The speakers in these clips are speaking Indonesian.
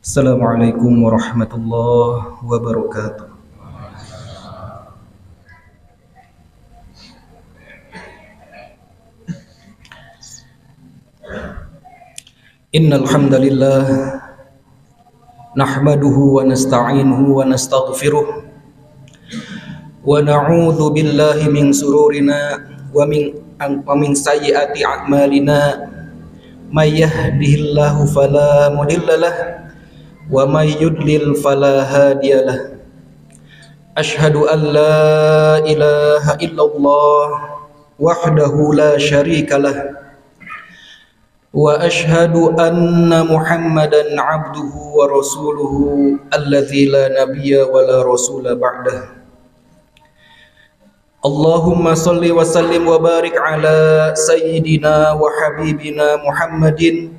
Assalamualaikum warahmatullahi wabarakatuh. Innal hamdalillah nahmaduhu wa nasta'inuhu wa nastaghfiruh wa na'udzu billahi min sururina wa min sayyiati a'malina may yahdihillahu fala mudhillalah wa may yudlil fala hadiyalah. Ashhadu an la ilaha illallah wahdahu la syarikalah wa ashhadu anna Muhammadan abduhu wa rasuluhu alladzi la nabiyya wa la rasula ba'dah. Allahumma salli wa sallim wa barik ala sayyidina wa habibina Muhammadin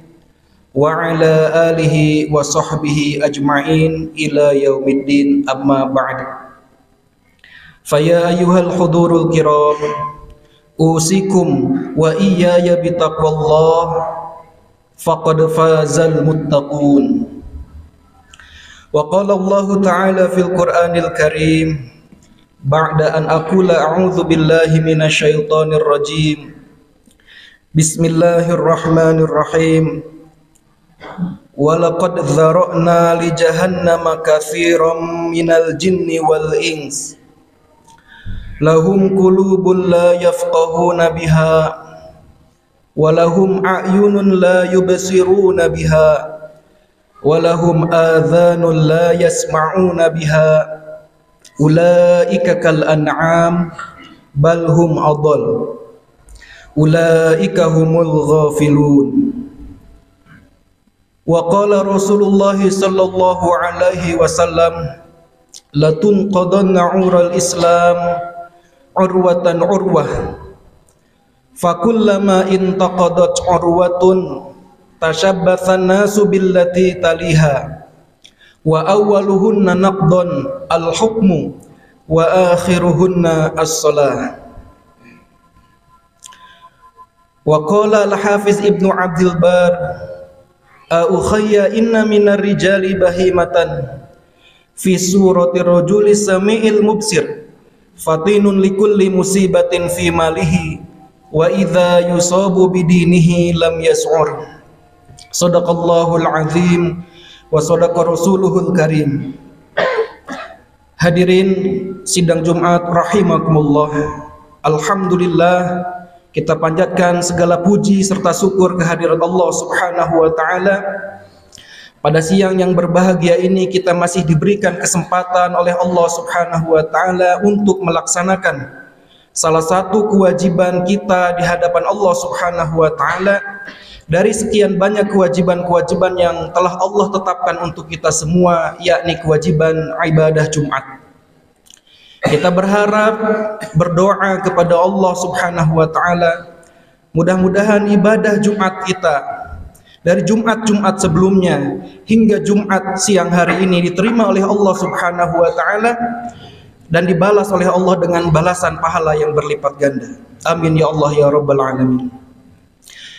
wa ala alihi wa sahbihi ajma'in ila yaumiddin, amma ba'd. Faya ayyuhal hudurul kiram, usikum wa iyaya bitaqwallah faqad fazal muttaqun. Wa qala Allah ta'ala fil Qur'anil Karim ba'da an aqula a'udzu billahi minasy syaithanir rajim. Bismillahirrahmanirrahim. Wa laqad dzara'na li jahannama katsiran minal jinni wal ins lahum qulubun la yafqahuna biha walahum a'yunun la yubsiruna biha walahum adhanun la yasma'una biha ulaika kal an'am bal hum adall ulaika humul ghafilun. Wa qala Rasulullah sallallahu alaihi wasallam latunqadanna 'ural islam urwatan urwah fakullama intaqadat urwatun tashabbathan nasu billati taliha wa awwaluhunna naqdan al-hukmu wa akhiruhunna as-salah. Wa qala al-Hafiz Ibnu Abdul Bar ukhayya inna minar rijali bahimatan fi surati rajuli sami'il mubsir fatinun likulli musibatin fi malihi wa idza yusabu bidinihi lam yas'ur. Shadaqallahul azim wa shadaqa rasuluhul karim. Hadirin sidang Jumat rahimakumullah, alhamdulillah kita panjatkan segala puji serta syukur kehadirat Allah Subhanahu wa taala. Pada siang yang berbahagia ini kita masih diberikan kesempatan oleh Allah Subhanahu wa taala untuk melaksanakan salah satu kewajiban kita di hadapan Allah Subhanahu wa taala dari sekian banyak kewajiban-kewajiban yang telah Allah tetapkan untuk kita semua, yakni kewajiban ibadah Jumat. Kita berharap, berdoa kepada Allah Subhanahu wa taala, mudah-mudahan ibadah Jumat kita dari Jumat-Jumat sebelumnya hingga Jumat siang hari ini diterima oleh Allah Subhanahu wa taala dan dibalas oleh Allah dengan balasan pahala yang berlipat ganda. Amin ya Allah ya rabbal alamin.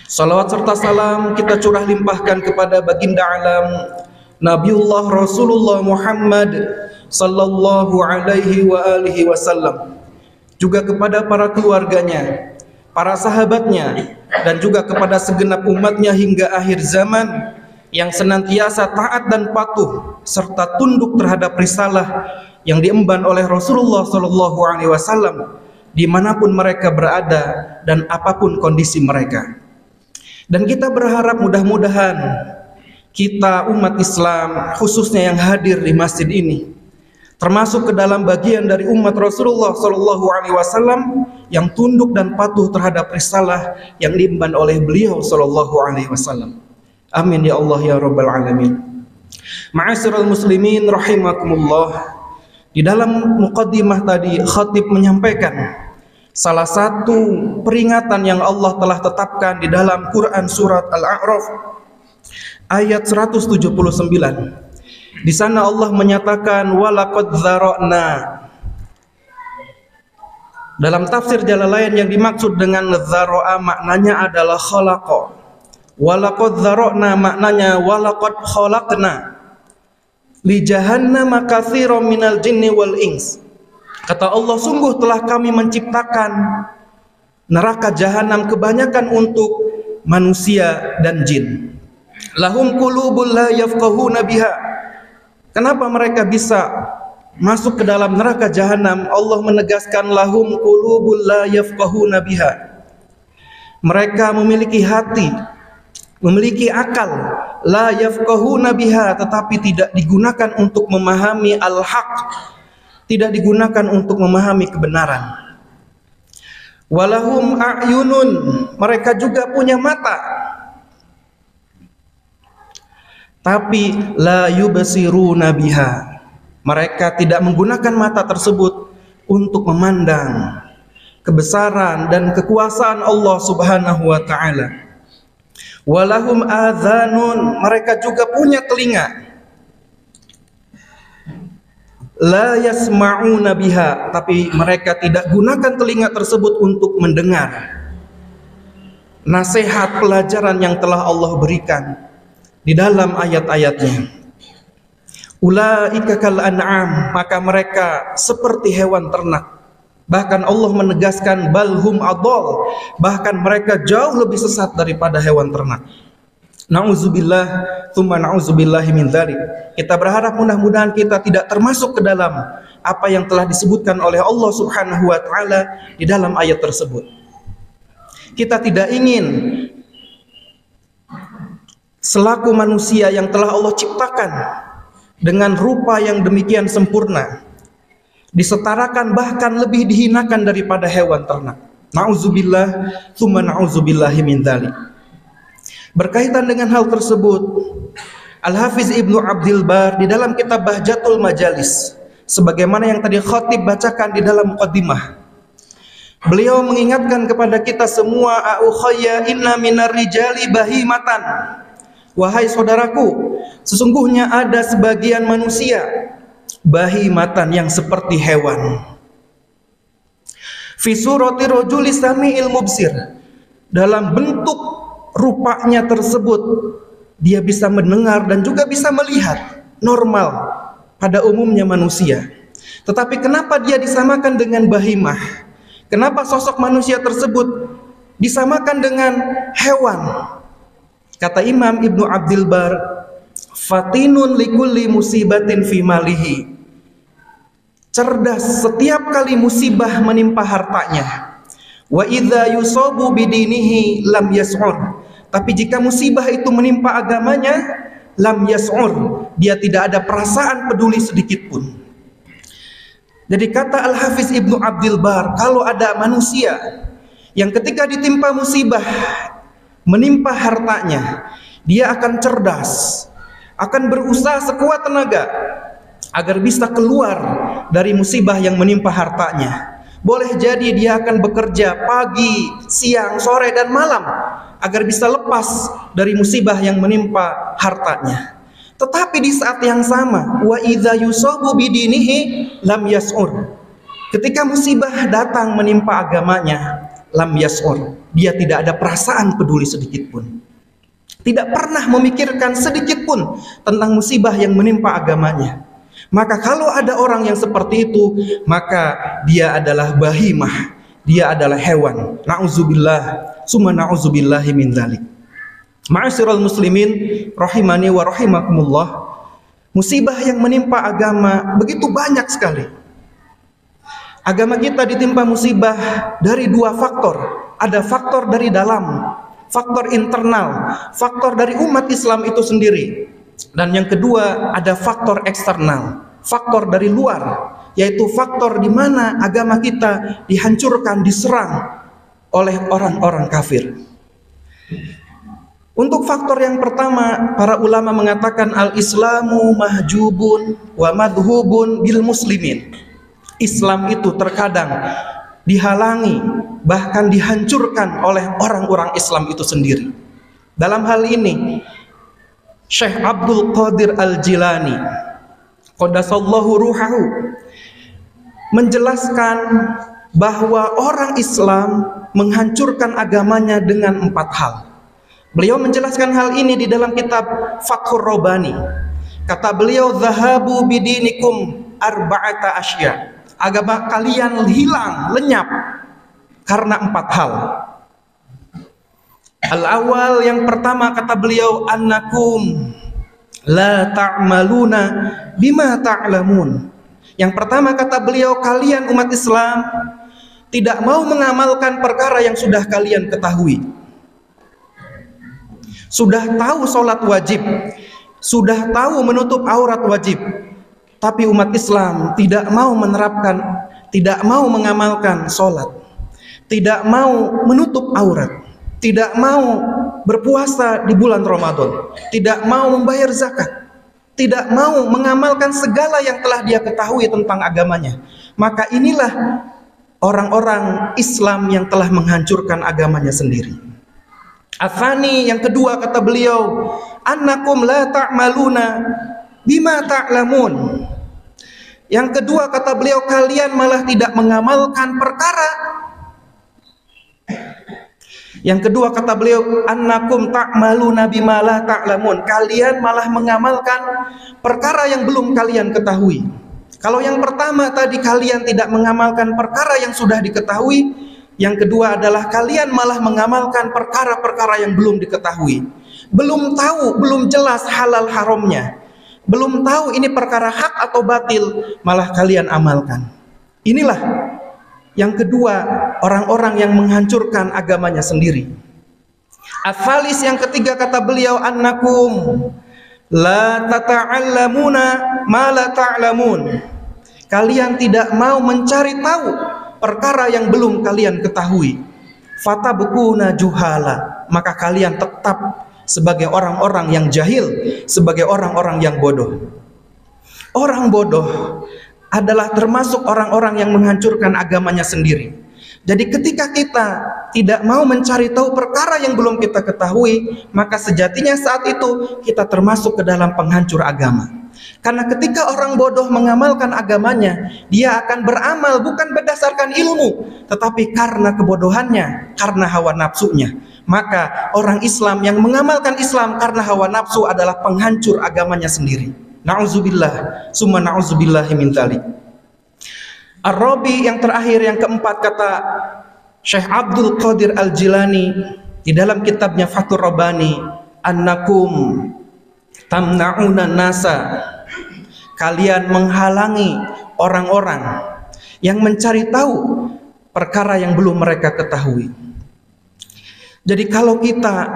Salawat serta salam kita curah limpahkan kepada baginda alam Nabiullah Rasulullah Muhammad sallallahu alaihi wa alihi wasallam, juga kepada para keluarganya, para sahabatnya, dan juga kepada segenap umatnya hingga akhir zaman yang senantiasa taat dan patuh serta tunduk terhadap risalah yang diemban oleh Rasulullah sallallahu alaihi wasallam dimanapun mereka berada dan apapun kondisi mereka. Dan kita berharap mudah-mudahan kita umat Islam khususnya yang hadir di masjid ini termasuk ke dalam bagian dari umat Rasulullah sallallahu alaihi wasallam yang tunduk dan patuh terhadap risalah yang diemban oleh beliau sallallahu alaihi wasallam. Amin ya Allah ya rabbal alamin. Ma'asyiral muslimin rahimakumullah. Di dalam muqaddimah tadi khatib menyampaikan salah satu peringatan yang Allah telah tetapkan di dalam Quran surat Al-A'raf ayat 179. Di sana Allah menyatakan walaqad dzara'na. Dalam tafsir Jalalain yang dimaksud dengan dzara'a maknanya adalah khalaqa Walaqad dzara'na maknanya walaqad khalaqna li jahannama katsiran minal jinni wal ins. Kata Allah, sungguh telah kami menciptakan neraka jahanam kebanyakan untuk manusia dan jin. Lahum qulubun la yafqahuna biha. Kenapa mereka bisa masuk ke dalam neraka jahanam? Allah menegaskan lahum qulubun la yafqahuna biha. Mereka memiliki hati, memiliki akal, la yafqahuna biha, tetapi tidak digunakan untuk memahami al-haq, tidak digunakan untuk memahami kebenaran. Walahum a'yunun, mereka juga punya mata, tapi la yubsiruna biha, mereka tidak menggunakan mata tersebut untuk memandang kebesaran dan kekuasaan Allah Subhanahu wa taala. Walahum adhanun, mereka juga punya telinga, la yasma'una biha, tapi mereka tidak gunakan telinga tersebut untuk mendengar nasihat pelajaran yang telah Allah berikan di dalam ayat-ayatnya. Ulaika kal an'am, maka mereka seperti hewan ternak. Bahkan Allah menegaskan balhum adall, bahkan mereka jauh lebih sesat daripada hewan ternak. Na'udzubillah, tsumma na'udzubillahi min dzalik. Kita berharap mudah-mudahan kita tidak termasuk ke dalam apa yang telah disebutkan oleh Allah Subhanahu wa taala di dalam ayat tersebut. Kita tidak ingin selaku manusia yang telah Allah ciptakan dengan rupa yang demikian sempurna disetarakan, bahkan lebih dihinakan daripada hewan ternak. Na'udzubillah, tsumma na'udzubillahi min dzalik. Berkaitan dengan hal tersebut, Al-Hafiz Ibnu Abdil Bar di dalam kitab Bahjatul Majalis, sebagaimana yang tadi khatib bacakan di dalam muqaddimah, beliau mengingatkan kepada kita semua, a'ukhayya inna minar rijali bahimatan, wahai saudaraku, sesungguhnya ada sebagian manusia bahimatan, yang seperti hewan. Fi surati rajuli sami'il mubsir, dalam bentuk rupanya tersebut dia bisa mendengar dan juga bisa melihat, normal pada umumnya manusia. Tetapi kenapa dia disamakan dengan bahimah? Kenapa sosok manusia tersebut disamakan dengan hewan? Kata Imam Ibnu Abdil Bar, fatinun likulli musibatin fi malihi, cerdas setiap kali musibah menimpa hartanya. Wa idza yusabu bidinihi lam yas'ur, tapi jika musibah itu menimpa agamanya, lam yas'ur, dia tidak ada perasaan peduli sedikit pun. Jadi kata Al-Hafiz Ibnu Abdil Bar, kalau ada manusia yang ketika ditimpa musibah menimpa hartanya, dia akan cerdas, akan berusaha sekuat tenaga agar bisa keluar dari musibah yang menimpa hartanya. Boleh jadi dia akan bekerja pagi, siang, sore, dan malam agar bisa lepas dari musibah yang menimpa hartanya. Tetapi di saat yang sama, wa idza yusabu bidinihi lam yas'ur, ketika musibah datang menimpa agamanya, lam yas'ur, dia tidak ada perasaan peduli sedikit pun, tidak pernah memikirkan sedikit pun tentang musibah yang menimpa agamanya. Maka kalau ada orang yang seperti itu, maka dia adalah bahimah, dia adalah hewan. Na'udzubillah, summa na'udzubillahi min dzalik. Ma'asyiral muslimin rahimani wa rahimakumullah, musibah yang menimpa agama begitu banyak sekali. Agama kita ditimpa musibah dari dua faktor. Ada faktor dari dalam, faktor internal, faktor dari umat Islam itu sendiri. Dan yang kedua ada faktor eksternal, faktor dari luar, yaitu faktor di mana agama kita dihancurkan, diserang oleh orang-orang kafir. Untuk faktor yang pertama, para ulama mengatakan al-islamu mahjubun wa madhubun bil muslimin. Islam itu terkadang dihalangi, bahkan dihancurkan oleh orang-orang Islam itu sendiri. Dalam hal ini Syekh Abdul Qadir Al-Jilani qaddasallahu ruhahu menjelaskan bahwa orang Islam menghancurkan agamanya dengan 4 hal. Beliau menjelaskan hal ini di dalam kitab Fathur Rabbani. Kata beliau, "Zahabu bidinikum arba'ata asya." Agama kalian hilang, lenyap karena 4 hal. Al-awwal, yang pertama kata beliau, annakum la ta'maluna bima ta'lamun. Yang pertama kata beliau, kalian umat Islam tidak mau mengamalkan perkara yang sudah kalian ketahui. Sudah tahu sholat wajib, sudah tahu menutup aurat wajib, tapi umat Islam tidak mau menerapkan, tidak mau mengamalkan sholat, tidak mau menutup aurat, tidak mau berpuasa di bulan Ramadan, tidak mau membayar zakat, tidak mau mengamalkan segala yang telah dia ketahui tentang agamanya. Maka inilah orang-orang Islam yang telah menghancurkan agamanya sendiri. Atsani, yang kedua kata beliau, annakum la ta'maluna bima ta'lamun. Yang kedua kata beliau, kalian malah tidak mengamalkan perkara. Yang kedua kata beliau, annakum ta'maluna bima la ta'lamun. Kalian malah mengamalkan perkara yang belum kalian ketahui. Kalau yang pertama tadi kalian tidak mengamalkan perkara yang sudah diketahui, yang kedua adalah kalian malah mengamalkan perkara-perkara yang belum diketahui. Belum tahu, belum jelas halal haramnya. Belum tahu ini perkara hak atau batil, malah kalian amalkan. Inilah yang kedua, orang-orang yang menghancurkan agamanya sendiri. Afalis, yang ketiga kata beliau, annakum la tata'allamuna ma la ta'lamun. Kalian tidak mau mencari tahu perkara yang belum kalian ketahui. Fatabkuna juhala, maka kalian tetap sebagai orang-orang yang jahil, sebagai orang-orang yang bodoh. Orang bodoh adalah termasuk orang-orang yang menghancurkan agamanya sendiri. Jadi ketika kita tidak mau mencari tahu perkara yang belum kita ketahui, maka sejatinya saat itu kita termasuk ke dalam penghancur agama. Karena ketika orang bodoh mengamalkan agamanya, dia akan beramal bukan berdasarkan ilmu, tetapi karena kebodohannya, karena hawa nafsunya. Maka orang Islam yang mengamalkan Islam karena hawa nafsu adalah penghancur agamanya sendiri. Na'udzubillah, summa na'udzubillahi min dzalik. Ar-Rabi, yang terakhir, yang keempat, kata Syekh Abdul Qadir Al-Jilani di dalam kitabnya Fathur Rabbani, annakum tamna'una nasa. Kalian menghalangi orang-orang yang mencari tahu perkara yang belum mereka ketahui. Jadi kalau kita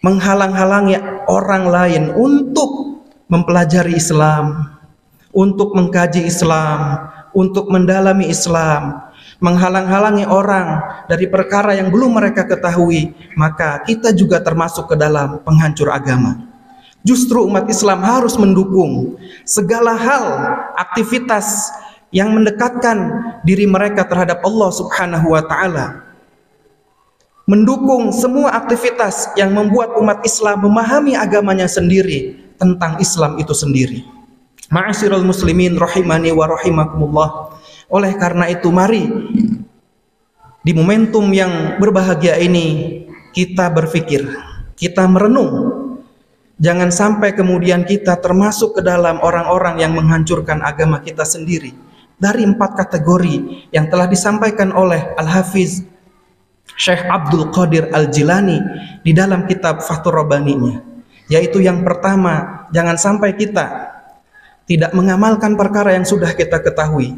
menghalang-halangi orang lain untuk mempelajari Islam, untuk mengkaji Islam, untuk mendalami Islam, menghalang-halangi orang dari perkara yang belum mereka ketahui, maka kita juga termasuk ke dalam penghancur agama. Justru umat Islam harus mendukung segala hal, aktivitas yang mendekatkan diri mereka terhadap Allah Subhanahu wa ta'ala. Mendukung semua aktivitas yang membuat umat Islam memahami agamanya sendiri, tentang Islam itu sendiri. Ma'asyiral muslimin rahimani wa rahimakumullah. Oleh karena itu, mari di momentum yang berbahagia ini kita berpikir, kita merenung. Jangan sampai kemudian kita termasuk ke dalam orang-orang yang menghancurkan agama kita sendiri. Dari 4 kategori yang telah disampaikan oleh Al-Hafiz Syekh Abdul Qadir Al-Jilani di dalam kitab Fathur Rabbaninya. Yaitu yang pertama, jangan sampai kita tidak mengamalkan perkara yang sudah kita ketahui.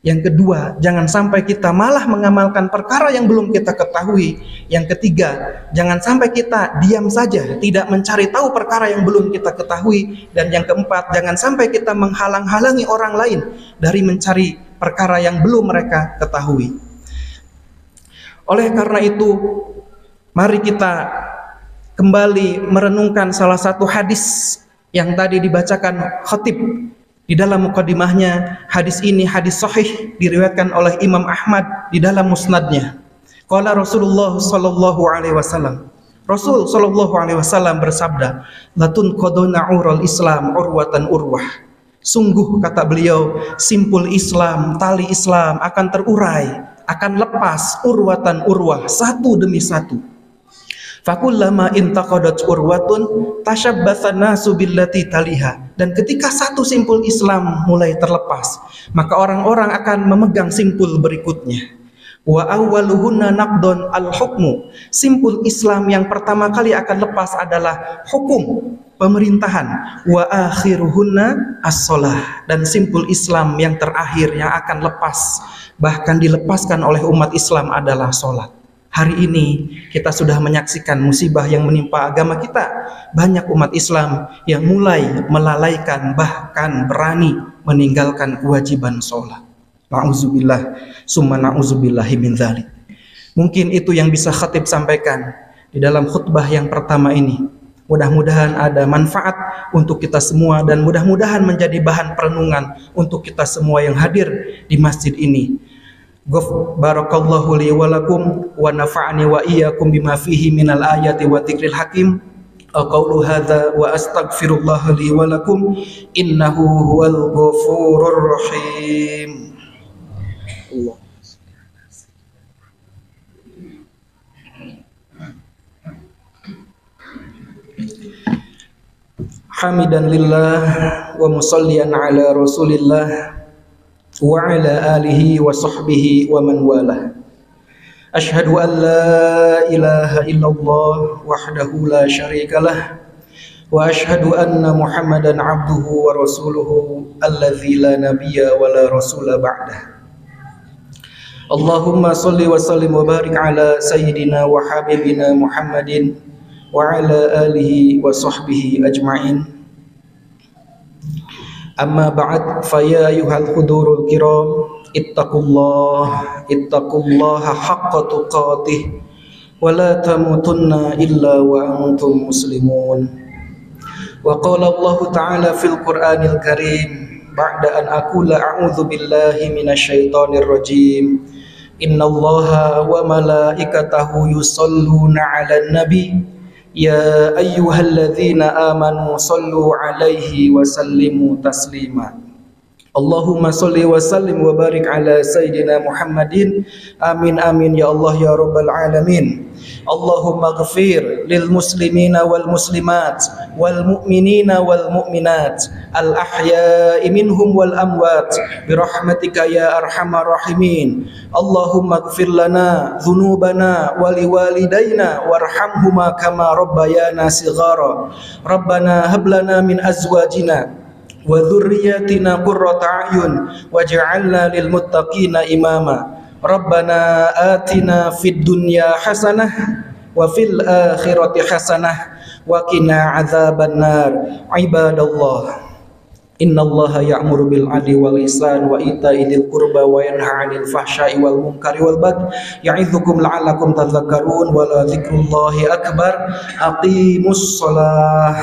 Yang kedua, jangan sampai kita malah mengamalkan perkara yang belum kita ketahui. Yang ketiga, jangan sampai kita diam saja, tidak mencari tahu perkara yang belum kita ketahui. Dan yang keempat, jangan sampai kita menghalang-halangi orang lain dari mencari perkara yang belum mereka ketahui. Oleh karena itu, mari kita kembali merenungkan salah satu hadis yang tadi dibacakan khatib di dalam mukadimahnya. Hadis ini hadis sahih, diriwayatkan oleh Imam Ahmad di dalam musnadnya. Qala Rasulullah sallallahu alaihi wasallam. Rasul sallallahu alaihi wasallam bersabda, "Latun qaduna ural Islam urwatan urwah." Sungguh, kata beliau, simpul Islam, tali Islam akan terurai, akan lepas urwatan urwah, satu demi satu. Fakullama intaqadat urwatun tashabbatsan nasu billati taliha. Dan ketika satu simpul Islam mulai terlepas, maka orang-orang akan memegang simpul berikutnya. Wa awwaluhunna naqdun al-hukmu. Simpul Islam yang pertama kali akan lepas adalah hukum pemerintahan. Wa akhiruhunna as-shalah. Dan simpul Islam yang terakhir yang akan lepas, bahkan dilepaskan oleh umat Islam adalah sholat. Hari ini kita sudah menyaksikan musibah yang menimpa agama kita. Banyak umat Islam yang mulai melalaikan, bahkan berani meninggalkan kewajiban sholat. Na'udzubillah, summa na'udzubillahi min dzalik. Mungkin itu yang bisa khatib sampaikan di dalam khutbah yang pertama ini. Mudah-mudahan ada manfaat untuk kita semua dan mudah-mudahan menjadi bahan perenungan untuk kita semua yang hadir di masjid ini. Barakallahu li wa lakum wa nafa'ani wa iyyakum bima fihi minal ayati wa dzikril hakim. Aqulu hadza wa astaghfirullah li wa lakum innahu huwal ghafurur rahim. Allah. Hamidan lillah wa musallian ala rasulillah wa ala alihi wa sahbihi wa man walah. Ashhadu an la ilaha illallah wahdahu la syarikalah wa ashhadu anna Muhammadan abduhu wa rasuluhu alladzi la nabiyya wa la rasula ba'dah. Allahumma salli wa sallim wa barik ala sayyidina wa habibina Muhammadin wa ala alihi wa sahbihi ajma'in. Amma ba'd, fa ya ayyuhal hudurul kiram, ittaqullaha haqqa tuqatih wa la tamutunna illa wa antum muslimun. Wa qala Allah ta'ala fil Qur'anil Karim ba'da an aqula a'udzu billahi minasyaitonir rajim. Innallaha wa malaikatahu yusholluna 'alan nabi ya ayyuhalladzina amanu sallu 'alaihi wa sallimu taslima. Allahumma salli wa sallim wa barik ala sayyidina Muhammadin. Amin amin ya Allah ya rabbal alamin. Allahumma ghfir lil muslimina wal muslimat wal mu'minina wal mu'minat al ahya'i minhum wal amwat bi rahmatika ya arhamar rahimin. Allahumma ghfir lana dhunubana wa liwalidayna warhamhuma kama rabbayana shighara. Rabbana hab lana min azwajina wa dhurriyyatina qurrata a'yun waj'alna lil muttaqina imama. Rabbana atina fid dunya hasanah wa fil akhirati hasanah wa qina adzabannar. Ibadallah, innallaha ya'muru bil 'adli wal ihsan wa ita'i dzil qurba wa yanha 'anil fahsya'i wal munkari wal baghi ya'idzukum la'allakum tadhakkarun wa la dzikrullahi akbar. Aqimus shalah.